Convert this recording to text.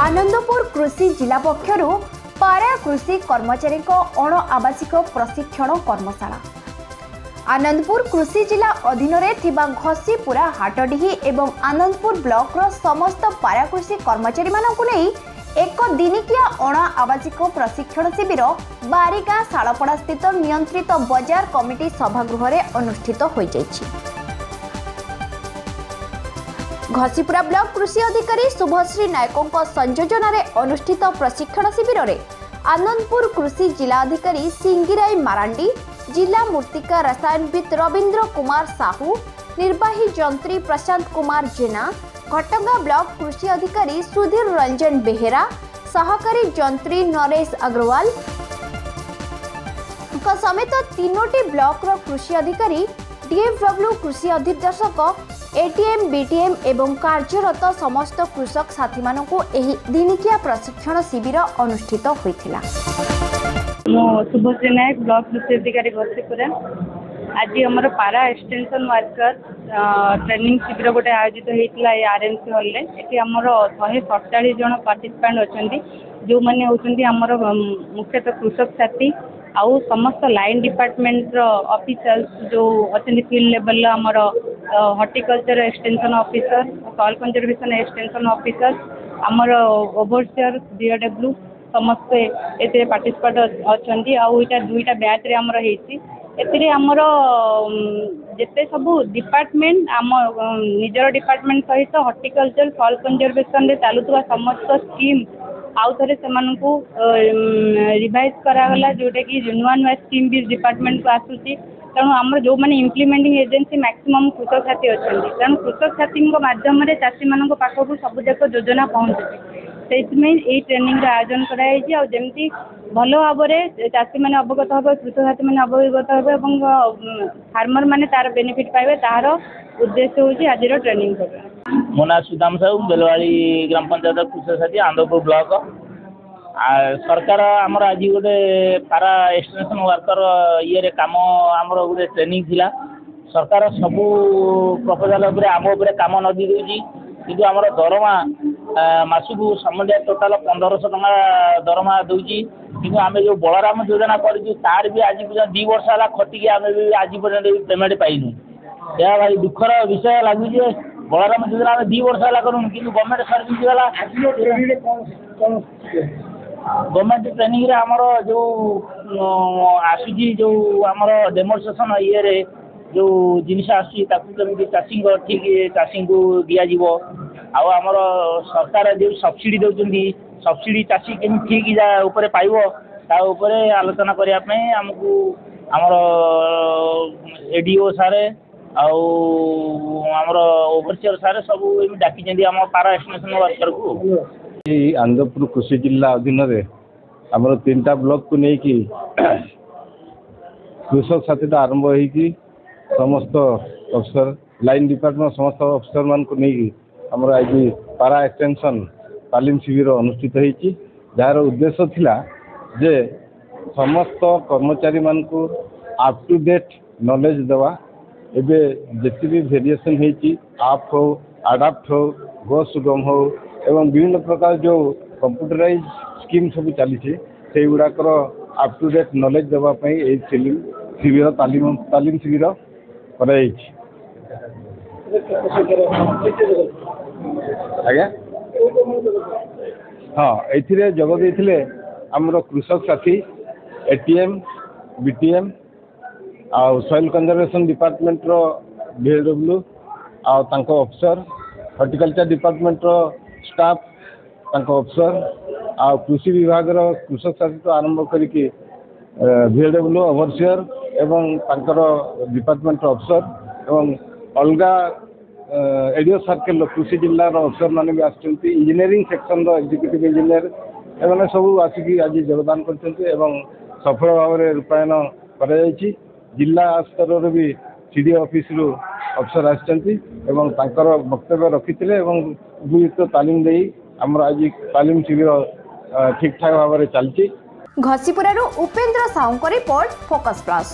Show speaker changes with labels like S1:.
S1: आनंदपुर कृषि जिला पक्षरु पारा कृषि कर्मचारी अण आवासिक प्रशिक्षण कर्मशाला आनंदपुर कृषि जिला अधीन घसीपुरा हाटडीही एवं आनंदपुर ब्लॉक रो समस्त पारा कृषि कर्मचारी मानकु नहीं एक दिनिकिया अण आवासिक प्रशिक्षण शिविर बारिगां शालपड़ा स्थित नियंत्रित बजार कमिटी सभागृह रे अनुष्ठित हो जाइछि। घसीपुरा ब्लॉक कृषि अधिकारी शुभश्री नायकों संयोजन रे अनुष्ठित प्रशिक्षण शिविर रे आनंदपुर कृषि जिला अधिकारी सिंगिराई मारांडी, जिला मूर्तिका रसायनविद रवींद्र कुमार साहू, निर्वाही जंत्री प्रशांत कुमार जेना, घटगां ब्लॉक कृषि अधिकारी सुधीर रंजन बेहेरा, सहकारी जंत्री नरेश अग्रवाल समेत तीनोटी ब्लॉक रो कृषि अधिकारी, डीएफडब्ल्यू कृषि अधिदेशक, एटीएम, बीटीएम एवं कार्यरत समस्त कृषक साथी मानकु एही दिनिकिया प्रशिक्षण शिविर अनुष्ठित होइथिला।
S2: शुभश्री नायक ब्लॉक कृषि अधिकारी घसीपुरा आज आमर पारा एक्सटेंशन वर्कर ट्रेनिंग शिविर गोटे आयोजित होता है आरएमसी हॉल रे। ये आमर 147 जन पार्टिसिपेंट अच्छा जो मैंने होती आमर मुख्यतः कृषक साथी आउ समस्त लाइन डिपार्टमेंट ऑफिसर्स जो अच्छा फील्ड लेवल आमर horticulture extension officer, soil conservation extension officer, आमर ओवरसियर डीएफडब्ल्यू समस्ते ए पार्टिसिपेट अच्छा आउ यहाँ दुईटा बैच रे आमर होती आमर जिते सब डिपार्टमेंट आम निजर डिपार्टमेंट सहित हॉर्टिकल्चर सॉइल कंजर्वेशन रे चलुवा समस्त स्कीम आउ थे से रिवाइज करागला जोटा कि नुआ नुआ स्कीम भी डिपार्टमेंट को आसूसी। तेणु आम जो मैंने इम्प्लीमेंटिंग एजेंसी मैक्सिमम कृषक साथी अच्छा तेणु कृषक साथी मध्यम चाषी मान पाखक सबुजाक योजना पहुँचुची से ट्रेनिंग आयोजन कराई भल भाव में चाषी मैंने अवगत हे, कृषक साथी मैंने अवगत हे, फार्मर मैंने तार बेनिफिट पाइबे तार उद्देश्य हूँ आज ट्रेनिंग प्रोग्राम।
S3: मो ना सुदाम साहू बेलवाड़ी ग्राम पंचायत कृषक साथी आनंदपुर ब्लॉक। सरकार आमर आज गोटे पारा एक्सटेंशन वर्कर ये कम आमर गोटे ट्रेनिंग थिला। सरकार सबू प्रपोजाल आम उपर कम न दी दूसरी किंतु आमर दरमा मासक समुदाय टोटाल 1500 टका दरमा दूसरी किंतु आम जो बलराम योजना कर तार भी आज 2 वर्ष है खटिकी आम भी आज पर्यटन पेमेंट पाइनु। यह भाई दुखर विषय लगुचे बलराम योजना 2 वर्ष है करूँ कि गवर्नमेंट सर्विस गला गवर्नमेंट ट्रेनिंग आमर जो आसूची जो आमर डेमोन्स्ट्रेशन ये जो जिनस आसमी चाषी ठीक चाषी को दिज्व आमर सरकार जो सब्सिडी दौरान सब्सिडी चाषी केमी ठीक उपर पाइब ताऊपर आलोचना करने आमको आमर एडीओ सारे आमर ओवरसियर सारे सब डाकी आम पारा एक्सटेंशन वर्कर को
S4: आनंदपुर कृषि जिला अधीन आमर 3टा ब्लॉक को लेकिन कृषक साथी आरंभ होगी समस्त अफसर लाइन डिपार्टमेंट समस्त अफसर मान को लेकिन आमर आज पारा एक्सटेंशन तालीम शिविर अनुष्ठित होती जार उद्देश्य थिला जे समस्त कर्मचारी मान को अप टू डेट नॉलेज देवा एबे जिते भी वेरिएशन होती आप हो अडाप्ट हो गो सुगम हो एवं विभिन्न प्रकार जो कंप्यूटराइज स्कीम सब चली से गुड़ाकर अप टू डेट नॉलेज देवाई शिविर तालीम शिविर कराई। आज्ञा हाँ ये जगदे आमर कृषक साथी एटीएम, बीटीएम आउ सॉइल कंजर्वेशन डिपार्टमेंट रो डीएफडब्ल्यू आउ अफसर हॉर्टिकल्चर डिपार्टमेंट रो स्टाफ अफसर आ कृषि विभाग कृषक साथी तो आरंभ करके डीएफडब्ल्यू ओवरसियर एवं डिपार्टमेंट अफसर एवं अलगा एडीओ सर्कल कृषि जिलार अफसर मैंने भी आसुच्च इंजीनियरिंग सेक्शन एग्जीक्यूटिव इंजीनियर एवं सब आसिक आज योगदान कर सफल भाव में रूपायन कर जिला स्तर भी सीडी ऑफिस रु अफसर आसर वक्तव्य रखी उपयुक्त तालीम दे आमर आज तालीम शिविर ठीक ठाक भाव में चलती।
S1: Ghasipura Upendra Sahu report focus plus.